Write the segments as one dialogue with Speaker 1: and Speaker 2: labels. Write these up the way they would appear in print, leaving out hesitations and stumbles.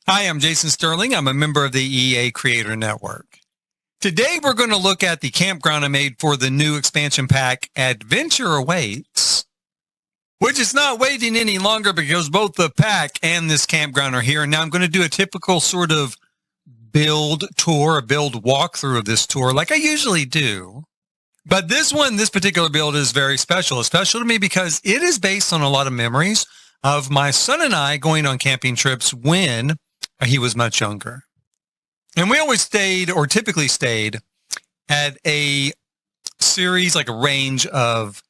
Speaker 1: Hi, I'm Jason Sterling. I'm a member of the EA Creator Network. Today, we're going to look at the campground I made for the new expansion pack, Adventure Awaits, which is not waiting any longer because both the pack and this campground are here. And now I'm going to do a typical sort of build tour, a build walkthrough of this tour like I usually do. But this particular build is very special. It's special to me because it is based on a lot of memories of my son and I going on camping trips when he was much younger. And we always typically stayed at a series, like a range of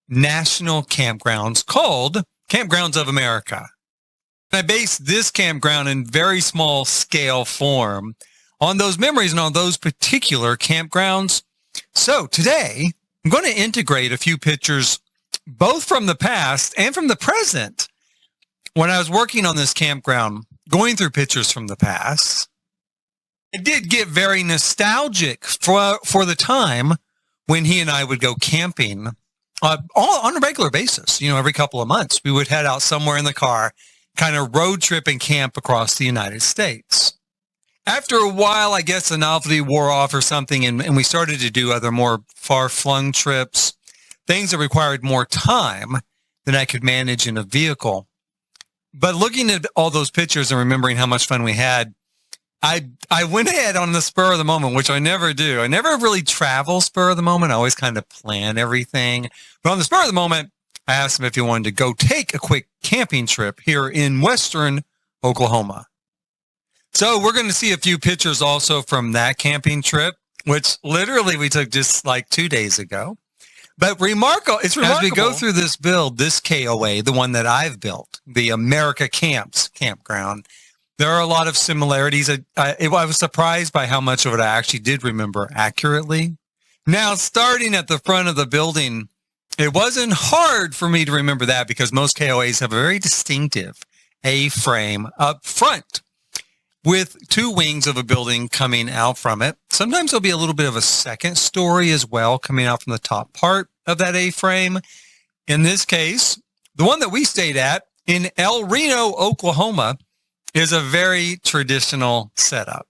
Speaker 1: national campgrounds called Campgrounds of America. And I based this campground in very small scale form on those memories and on those particular campgrounds. So today, I'm going to integrate a few pictures, both from the past and from the present. When I was working on this campground, going through pictures from the past, it did get very nostalgic for the time when he and I would go camping on a regular basis. Every couple of months, we would head out somewhere in the car, kind of road trip and camp across the United States. After a while, I guess the novelty wore off or something, and we started to do other more far-flung trips, things that required more time than I could manage in a vehicle. But looking at all those pictures and remembering how much fun we had, I went ahead on the spur of the moment, which I never do. I never really travel spur of the moment. I always kind of plan everything. But on the spur of the moment, I asked him if he wanted to go take a quick camping trip here in western Oklahoma. So we're going to see a few pictures also from that camping trip, which literally we took just like 2 days ago. But it's remarkable. As we go through this build, this KOA, the one that I've built, the America Camps campground, there are a lot of similarities. I was surprised by how much of it I actually did remember accurately. Now, starting at the front of the building, it wasn't hard for me to remember that because most KOAs have a very distinctive A-frame up front with two wings of a building coming out from it. Sometimes there'll be a little bit of a second story as well coming out from the top part of that A-frame. In this case, the one that we stayed at in El Reno, Oklahoma, is a very traditional setup.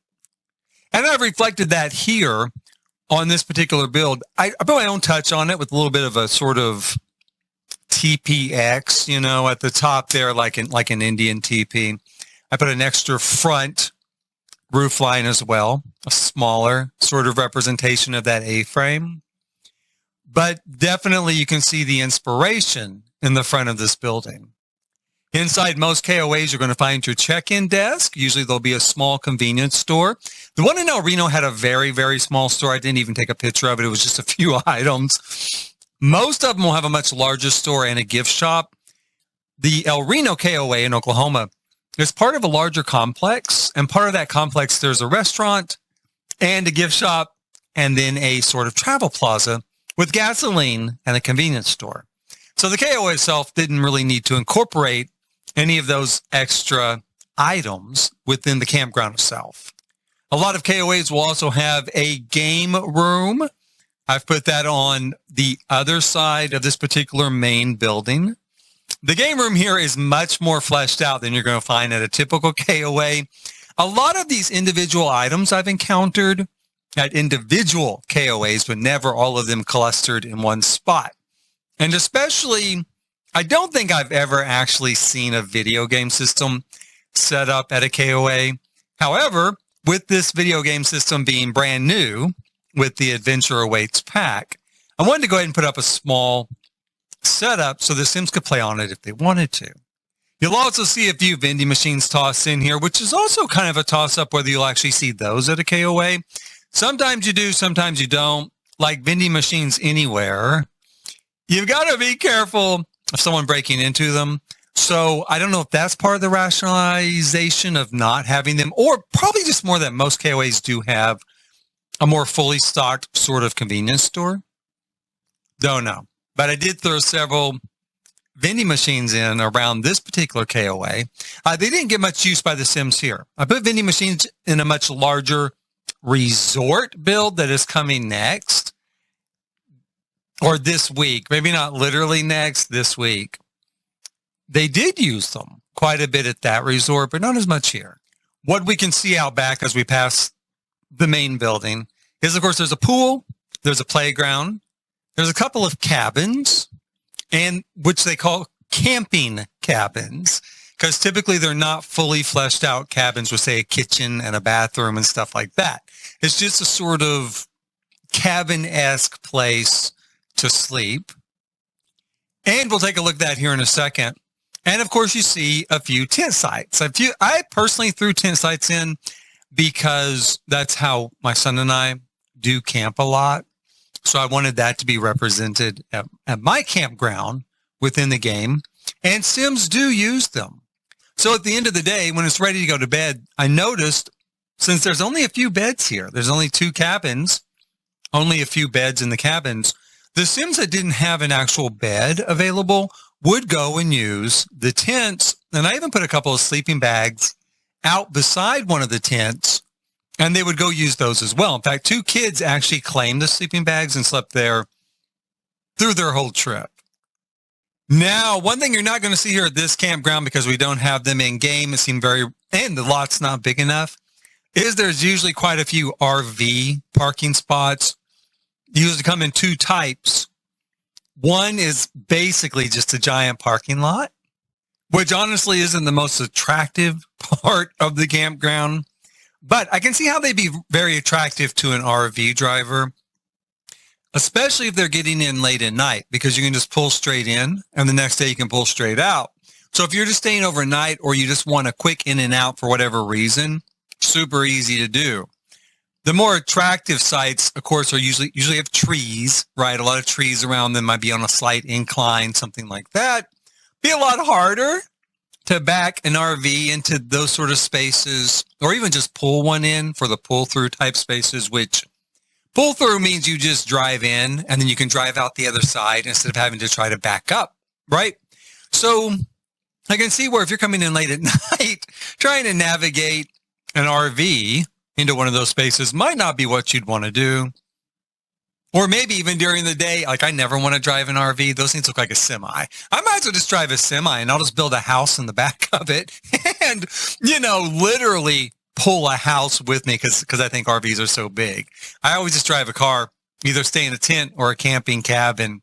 Speaker 1: And I've reflected that here on this particular build. I put my own touch on it with a little bit of a sort of TPX, at the top there, like an Indian teepee. I put an extra front roof line as well, a smaller sort of representation of that A-frame. But definitely you can see the inspiration in the front of this building. Inside most KOAs, you're going to find your check-in desk. Usually there'll be a small convenience store. The one in El Reno had a very, very small store. I didn't even take a picture of it. It was just a few items. Most of them will have a much larger store and a gift shop. The El Reno KOA in Oklahoma is part of a larger complex, and part of that complex, there's a restaurant and a gift shop, and then a sort of travel plaza with gasoline and a convenience store. So the KOA itself didn't really need to incorporate any of those extra items within the campground itself. A lot of KOAs will also have a game room. I've put that on the other side of this particular main building. The game room here is much more fleshed out than you're going to find at a typical KOA. A lot of these individual items I've encountered at individual KOAs, but never all of them clustered in one spot. And especially, I don't think I've ever actually seen a video game system set up at a KOA. However, with this video game system being brand new with the Adventure Awaits pack, I wanted to go ahead and put up a small setup so the Sims could play on it if they wanted to. You'll also see a few vending machines tossed in here, which is also kind of a toss-up whether you'll actually see those at a KOA. Sometimes you do, sometimes you don't. Like vending machines anywhere, you've got to be careful of someone breaking into them. So I don't know if that's part of the rationalization of not having them, or probably just more that most KOAs do have a more fully stocked sort of convenience store. Don't know. But I did throw several vending machines in around this particular KOA. They didn't get much use by the Sims here. I put vending machines in a much larger resort build that is coming next, or this week, maybe not literally next, this week. They did use them quite a bit at that resort, but not as much here. What we can see out back as we pass the main building is, of course, there's a pool, there's a playground, there's a couple of cabins, and which they call camping cabins, because typically they're not fully fleshed out cabins with, say, a kitchen and a bathroom and stuff like that. It's just a sort of cabin-esque place to sleep. And we'll take a look at that here in a second. And of course, you see a few tent sites. I personally threw tent sites in because that's how my son and I do camp a lot. So I wanted that to be represented at my campground within the game. And Sims do use them. So at the end of the day, when it's ready to go to bed, I noticed, since there's only a few beds here, there's only 2 cabins, only a few beds in the cabins, the Sims that didn't have an actual bed available would go and use the tents. And I even put a couple of sleeping bags out beside one of the tents, and they would go use those as well. In fact, 2 kids actually claimed the sleeping bags and slept there through their whole trip. Now, one thing you're not going to see here at this campground, because we don't have them in game, and the lot's not big enough, is there's usually quite a few RV parking spots. They usually come in 2 types. One is basically just a giant parking lot, which honestly isn't the most attractive part of the campground, but I can see how they'd be very attractive to an RV driver, especially if they're getting in late at night, because you can just pull straight in and the next day you can pull straight out. So if you're just staying overnight or you just want a quick in and out for whatever reason, super easy to do. The more attractive sites, of course, are usually have trees, right? A lot of trees around them, might be on a slight incline, something like that. Be a lot harder to back an RV into those sort of spaces, or even just pull one in for the pull-through type spaces, which pull-through means you just drive in and then you can drive out the other side instead of having to try to back up, right? So I can see where if you're coming in late at night, trying to navigate an RV into one of those spaces might not be what you'd want to do. Or maybe even during the day, like I never want to drive an RV. Those things look like a semi. I might as well just drive a semi and I'll just build a house in the back of it and, literally pull a house with me because I think RVs are so big. I always just drive a car, either stay in a tent or a camping cabin.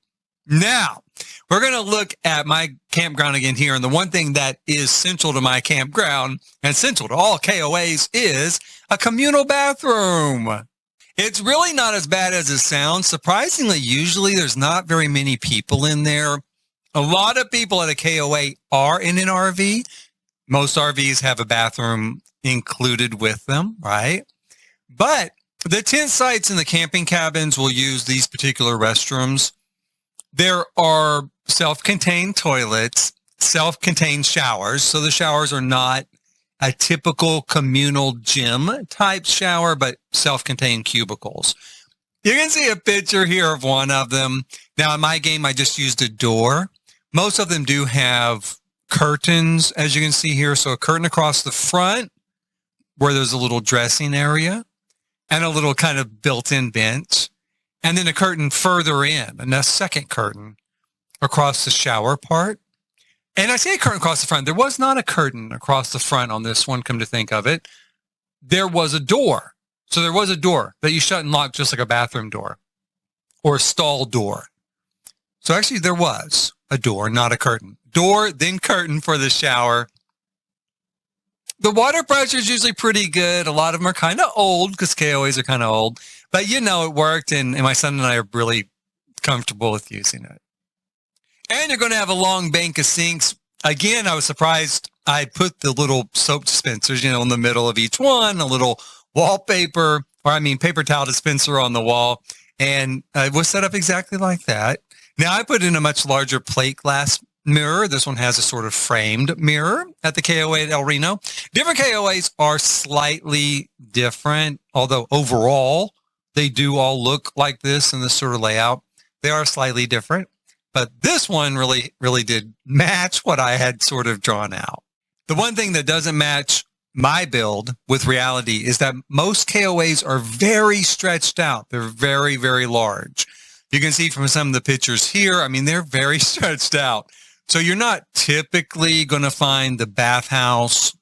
Speaker 1: Now, we're going to look at my campground again here. And the one thing that is central to my campground and central to all KOAs is a communal bathroom. It's really not as bad as it sounds. Surprisingly, usually there's not very many people in there. A lot of people at a KOA are in an RV. Most RVs have a bathroom included with them, right? But the tent sites and the camping cabins will use these particular restrooms. There are self-contained toilets, self-contained showers. So the showers are not a typical communal gym type shower, but self-contained cubicles. You can see a picture here of one of them. Now in my game, I just used a door. Most of them do have curtains, as you can see here. So a curtain across the front where there's a little dressing area and a little kind of built-in bench. And then a curtain further in, and a second curtain across the shower part. And I say a curtain across the front. There was not a curtain across the front on this one, come to think of it. There was a door. So there was a door that you shut and lock just like a bathroom door or a stall door. So actually there was a door, not a curtain. Door, then curtain for the shower. The water pressure is usually pretty good. A lot of them are kind of old because KOAs are kind of old. But, it worked, and my son and I are really comfortable with using it. And you're going to have a long bank of sinks. Again, I was surprised I put the little soap dispensers, in the middle of each one, a little paper towel dispenser on the wall. And it was set up exactly like that. Now, I put in a much larger plate glass mirror. This one has a sort of framed mirror at the KOA at El Reno. Different KOAs are slightly different, although overall, they do all look like this in this sort of layout. They are slightly different, but this one really, really did match what I had sort of drawn out. The one thing that doesn't match my build with reality is that most KOAs are very stretched out. They're very, very large. You can see from some of the pictures here, they're very stretched out. So you're not typically going to find the bathhouse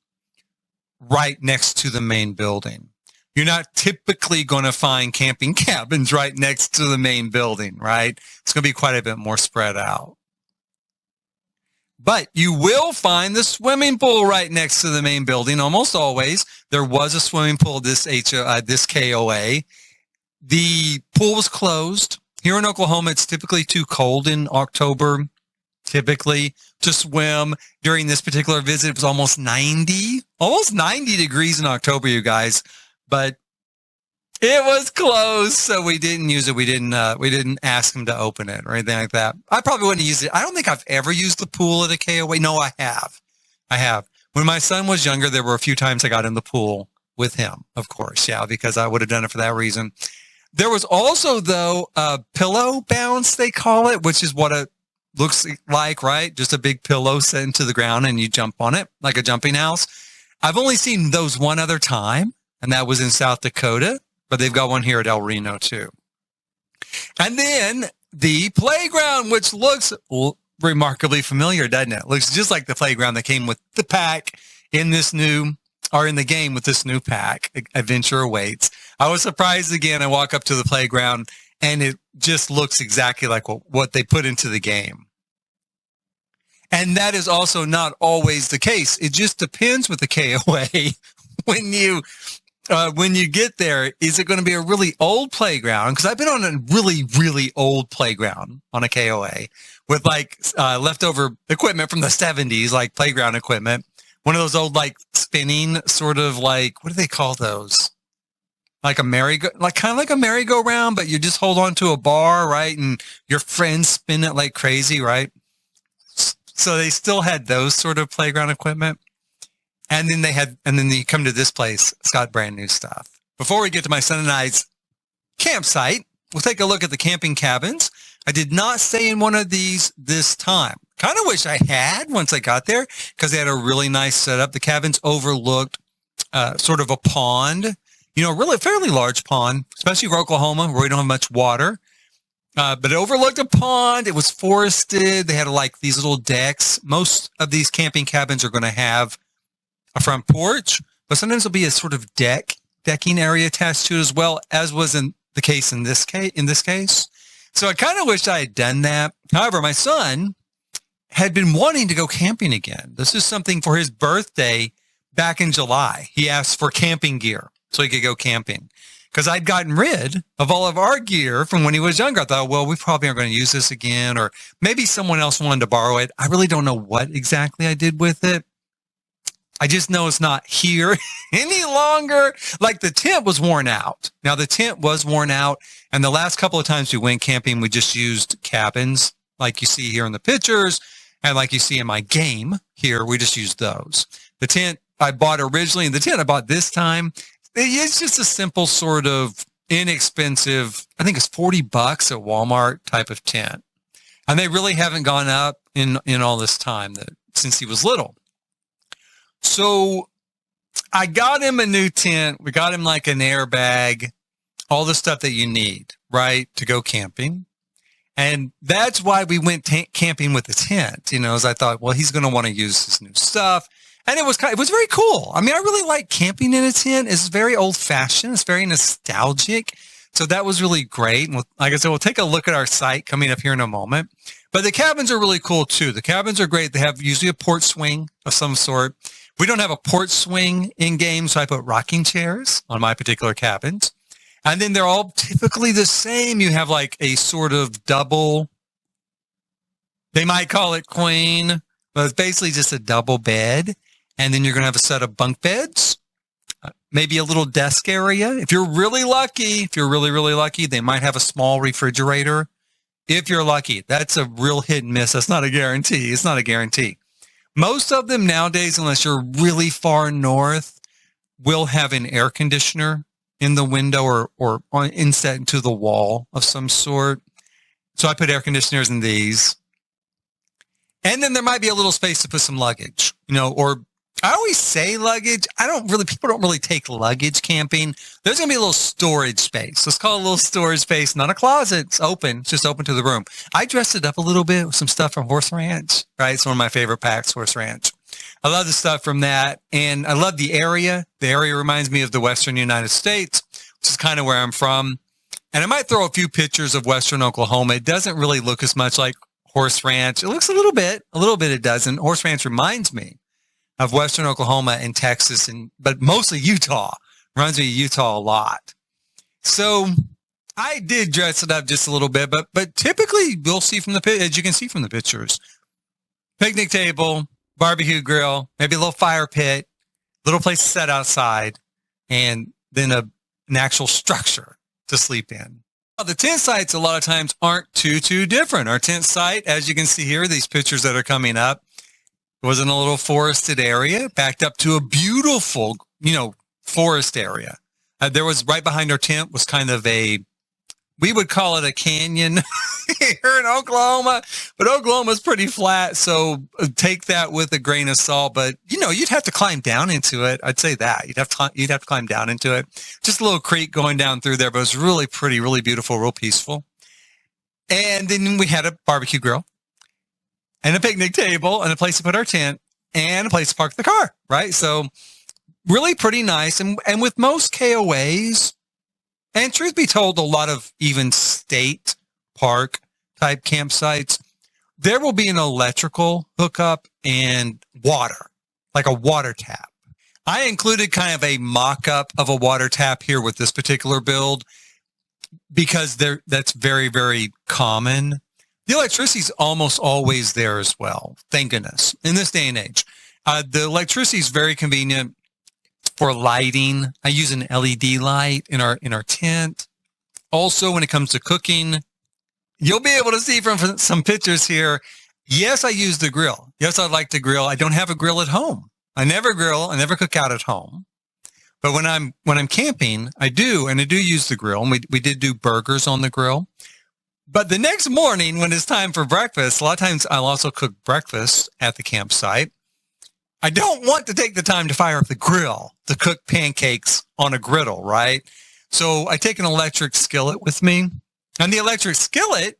Speaker 1: right next to the main building. You're not typically going to find camping cabins right next to the main building, right? It's going to be quite a bit more spread out. But you will find the swimming pool right next to the main building. Almost always, there was a swimming pool this KOA. The pool was closed. Here in Oklahoma, it's typically too cold in October, typically, to swim. During this particular visit, it was almost 90 degrees in October, you guys. But it was closed, so we didn't use it. We didn't ask them to open it or anything like that. I probably wouldn't use it. I don't think I've ever used the pool at a KOA. No, I have. When my son was younger, there were a few times I got in the pool with him, of course. Yeah, because I would have done it for that reason. There was also, though, a pillow bounce, they call it, which is what it looks like, right? Just a big pillow set into the ground and you jump on it like a jumping house. I've only seen those one other time, and that was in South Dakota. But they've got one here at El Reno, too. And then the playground, which looks remarkably familiar, doesn't it? Looks just like the playground that came with the pack in the game with this new pack, Adventure Awaits. I was surprised again. I walk up to the playground, and it just looks exactly like what they put into the game. And that is also not always the case. It just depends with the KOA when you get there. Is it going to be a really old playground? Because I've been on a really, really old playground on a KOA with like leftover equipment from the 70s, like playground equipment. One of those old like spinning sort of like, what do they call those? Like kind of like a merry-go-round, but you just hold on to a bar, right? And your friends spin it like crazy, right? So they still had those sort of playground equipment. And then you come to this place. It's got brand new stuff. Before we get to my son and I's campsite, we'll take a look at the camping cabins. I did not stay in one of these this time. Kind of wish I had once I got there because they had a really nice setup. The cabins overlooked sort of a pond, really a fairly large pond, especially for Oklahoma where we don't have much water. But it overlooked a pond. It was forested. They had like these little decks. Most of these camping cabins are going to have a front porch, but sometimes there'll be a sort of decking area attached to it as well, as was in this case. So I kind of wish I had done that. However, my son had been wanting to go camping again. This is something for his birthday back in July. He asked for camping gear so he could go camping because I'd gotten rid of all of our gear from when he was younger. I thought, well, we probably aren't going to use this again, or maybe someone else wanted to borrow it. I really don't know what exactly I did with it. I just know it's not here any longer. Like the tent was worn out. Now the tent was worn out. And the last couple of times we went camping, we just used cabins like you see here in the pictures. And like you see in my game here, we just used those. The tent I bought originally and the tent I bought this time, it's just a simple sort of inexpensive, I think it's $40 at Walmart type of tent. And they really haven't gone up in all this time since he was little. So I got him a new tent. We got him like an airbag, all the stuff that you need, right, to go camping. And that's why we went camping with the tent, as I thought, well, he's going to want to use his new stuff. And it was very cool. I mean, I really like camping in a tent. It's very old fashioned. It's very nostalgic. So that was really great. And like I said, we'll take a look at our site coming up here in a moment. But the cabins are really cool too. The cabins are great. They have usually a porch swing of some sort. We don't have a porch swing in game, so I put rocking chairs on my particular cabins. And then they're all typically the same. You have like a sort of double, they might call it queen, but it's basically just a double bed. And then you're going to have a set of bunk beds, maybe a little desk area. If you're really lucky, really lucky, they might have a small refrigerator. If you're lucky, that's a real hit and miss. That's not a guarantee. It's not a guarantee. Most of them nowadays, unless you're really far north, will have an air conditioner in the window or inset into the wall of some sort. So I put air conditioners in these. And then there might be a little space to put some luggage, or I always say luggage. People don't really take luggage camping. There's going to be a little storage space. Let's call it a little storage space, not a closet. It's open. It's just open to the room. I dressed it up a little bit with some stuff from Horse Ranch, right? It's one of my favorite packs, Horse Ranch. I love the stuff from that. And I love the area. The area reminds me of the Western United States, which is kind of where I'm from. And I might throw a few pictures of Western Oklahoma. It doesn't really look as much like Horse Ranch. It looks a little bit it doesn't. Horse Ranch reminds me of Western Oklahoma and Texas, but mostly Utah. Reminds me of Utah a lot. So I did dress it up just a little bit, but typically you'll see as you can see from the pictures, picnic table, barbecue grill, maybe a little fire pit, little place to set outside, and then an actual structure to sleep in. The tent sites a lot of times aren't too different. Our tent site, as you can see here, these pictures that are coming up, was in a little forested area, backed up to a beautiful, forest area. There was right behind our tent was kind of we would call it a canyon here in Oklahoma, but Oklahoma's pretty flat. So take that with a grain of salt, but you'd have to climb down into it. I'd say that you'd have to climb down into it. Just a little creek going down through there, but it was really pretty, really beautiful, real peaceful. And then we had a barbecue grill and a picnic table and a place to put our tent and a place to park the car. Right. So really pretty nice. And with most KOAs, and truth be told, a lot of even state park type campsites, there will be an electrical hookup and water, like a water tap. I included kind of a mock-up of a water tap here with this particular build because that's very, very common. The electricity is almost always there as well. Thank goodness. In this day and age, the electricity is very convenient for lighting. I use an LED light in our tent. Also, when it comes to cooking, you'll be able to see from some pictures here. Yes, I use the grill. Yes, I like to grill. I don't have a grill at home. I never grill. I never cook out at home. But when I'm camping, I do use the grill. And we did do burgers on the grill. But the next morning, when it's time for breakfast, a lot of times I'll also cook breakfast at the campsite. I don't want to take the time to fire up the grill to cook pancakes on a griddle, right? So I take an electric skillet with me. And the electric skillet,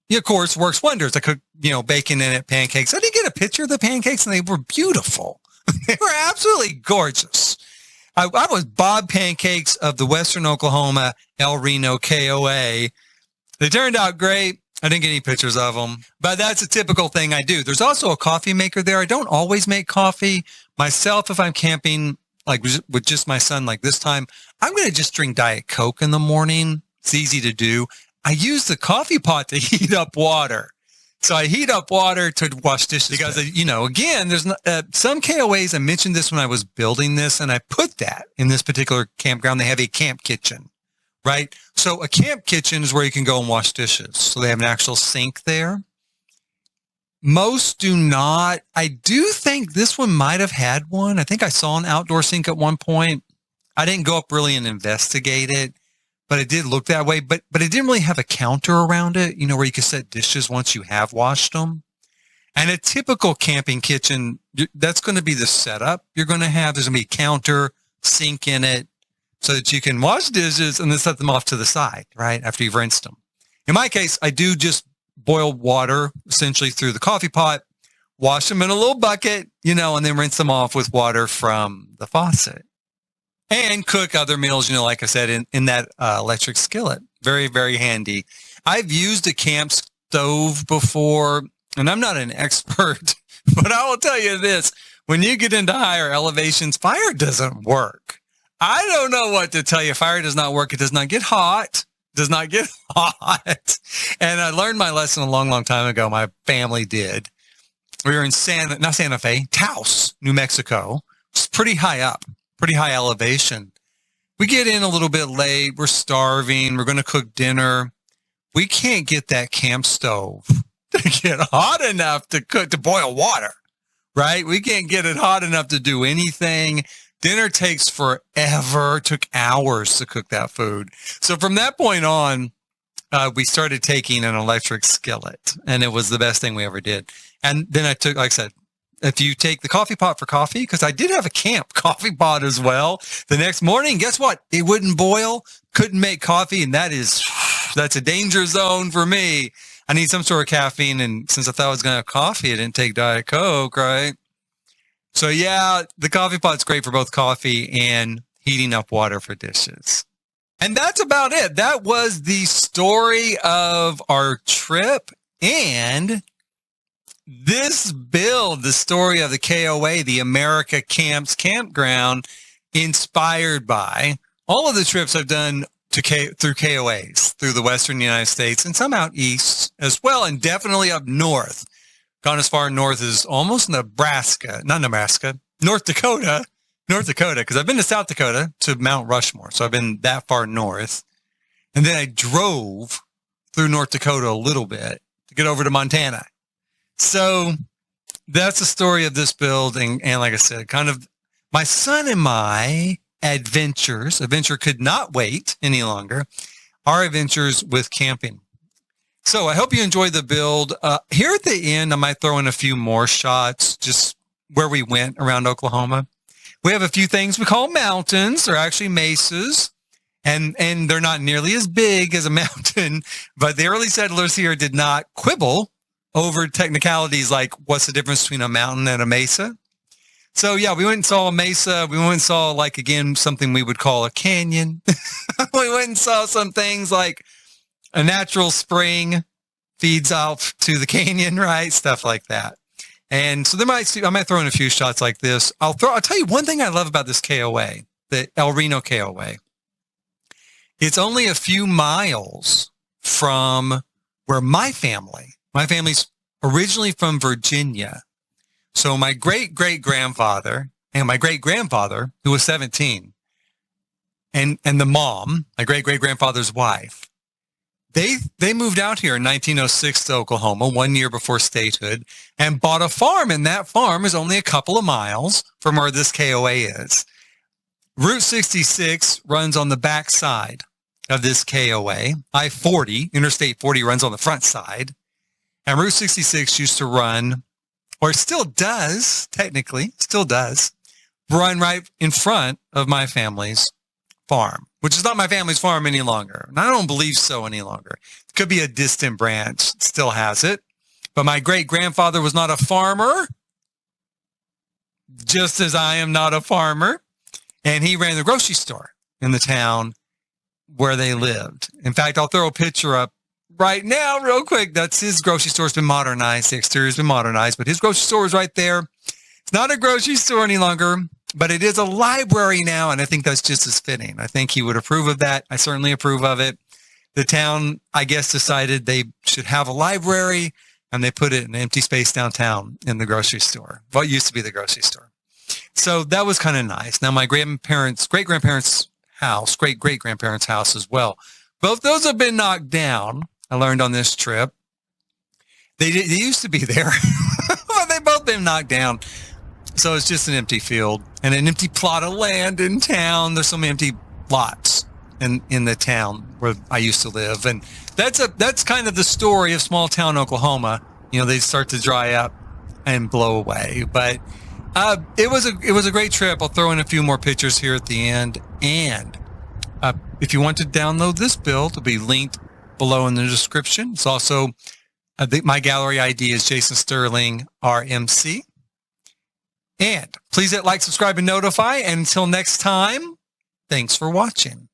Speaker 1: of course, works wonders. I cook, bacon in it, pancakes. I did get a picture of the pancakes, and they were beautiful. They were absolutely gorgeous. I was Bob Pancakes of the Western Oklahoma El Reno KOA. They turned out great. I didn't get any pictures of them, but that's a typical thing I do. There's also a coffee maker there. I don't always make coffee myself if I'm camping, like with just my son, like this time. I'm going to just drink Diet Coke in the morning. It's easy to do. I use the coffee pot to heat up water. So I heat up water to wash dishes because, again, there's some KOAs. I mentioned this when I was building this, and I put that in this particular campground. They have a camp kitchen. Right? So a camp kitchen is where you can go and wash dishes. So they have an actual sink there. Most do not. I do think this one might have had one. I think I saw an outdoor sink at one point. I didn't go up really and investigate it, but it did look that way. But it didn't really have a counter around it, where you could set dishes once you have washed them. And a typical camping kitchen, that's going to be the setup you're going to have. There's going to be a counter, sink in it, so that you can wash dishes and then set them off to the side, right, after you've rinsed them. In my case, I do just boil water essentially through the coffee pot, wash them in a little bucket, and then rinse them off with water from the faucet. And cook other meals, like I said, in that electric skillet. Very, very handy. I've used a camp stove before, and I'm not an expert, but I will tell you this. When you get into higher elevations, fire doesn't work. I don't know what to tell you. Fire does not work. It does not get hot. Does not get hot. And I learned my lesson a long, long time ago. My family did. We were in Taos, New Mexico. It's pretty high up, pretty high elevation. We get in a little bit late. We're starving. We're going to cook dinner. We can't get that camp stove to get hot enough to boil water, right? We can't get it hot enough to do anything. Dinner takes forever. It took hours to cook that food. So from that point on, we started taking an electric skillet, and it was the best thing we ever did. And then I took, like I said, if you take the coffee pot for coffee, because I did have a camp coffee pot as well. The next morning, guess what? It wouldn't boil, couldn't make coffee, and that's a danger zone for me. I need some sort of caffeine, and since I thought I was going to have coffee, I didn't take Diet Coke, right? So yeah, the coffee pot's great for both coffee and heating up water for dishes. And that's about it. That was the story of our trip and this build, the story of the KOA, the America Camps Campground, inspired by all of the trips I've done through KOAs, through the Western United States and some out east as well, and definitely up north. Gone as far north as almost North Dakota, because I've been to South Dakota to Mount Rushmore. So I've been that far north. And then I drove through North Dakota a little bit to get over to Montana. So that's the story of this build. And like I said, kind of my son and my adventures. Adventure could not wait any longer. Our adventures with camping. So I hope you enjoyed the build. Here at the end, I might throw in a few more shots just where we went around Oklahoma. We have a few things we call mountains. They're actually mesas, and they're not nearly as big as a mountain, but the early settlers here did not quibble over technicalities like what's the difference between a mountain and a mesa. So yeah, we went and saw a mesa. We went and saw, like, again, something we would call a canyon. We went and saw some things like a natural spring feeds off to the canyon, right? Stuff like that. And so I might throw in a few shots like this. I'll tell you one thing I love about this KOA, the El Reno KOA. It's only a few miles from where my family's originally from Virginia. So my great-great-grandfather and my great-grandfather, who was 17, and the mom, my great-great-grandfather's wife, they moved out here in 1906 to Oklahoma, 1 year before statehood, and bought a farm, and that farm is only a couple of miles from where this KOA is. Route 66 runs on the back side of this KOA. I-40, Interstate 40, runs on the front side. And Route 66 used to run, or still does, technically, run right in front of my family's farm, which is not my family's farm any longer. And I don't believe so any longer. It could be a distant branch, still has it. But my great-grandfather was not a farmer, just as I am not a farmer. And he ran the grocery store in the town where they lived. In fact, I'll throw a picture up right now real quick. That's his grocery store. It's been modernized. The exterior's been modernized, but his grocery store is right there. It's not a grocery store any longer, but it is a library now, and I think that's just as fitting. I think he would approve of that. I certainly approve of it. The town, I guess, decided they should have a library, and they put it in an empty space downtown in the grocery store, what used to be the grocery store. So that was kind of nice. Now, my great-grandparents' house, great-great-grandparents' house as well, both those have been knocked down, I learned on this trip. They used to be there, but they've both been knocked down. So it's just an empty field and an empty plot of land in town. There's some empty lots in the town where I used to live. And that's kind of the story of small town Oklahoma. You know, they start to dry up and blow away. But it was a great trip. I'll throw in a few more pictures here at the end. And if you want to download this build, it'll be linked below in the description. It's also, my gallery ID is Jason Sterling RMC. And please hit like, subscribe, and notify. And until next time, thanks for watching.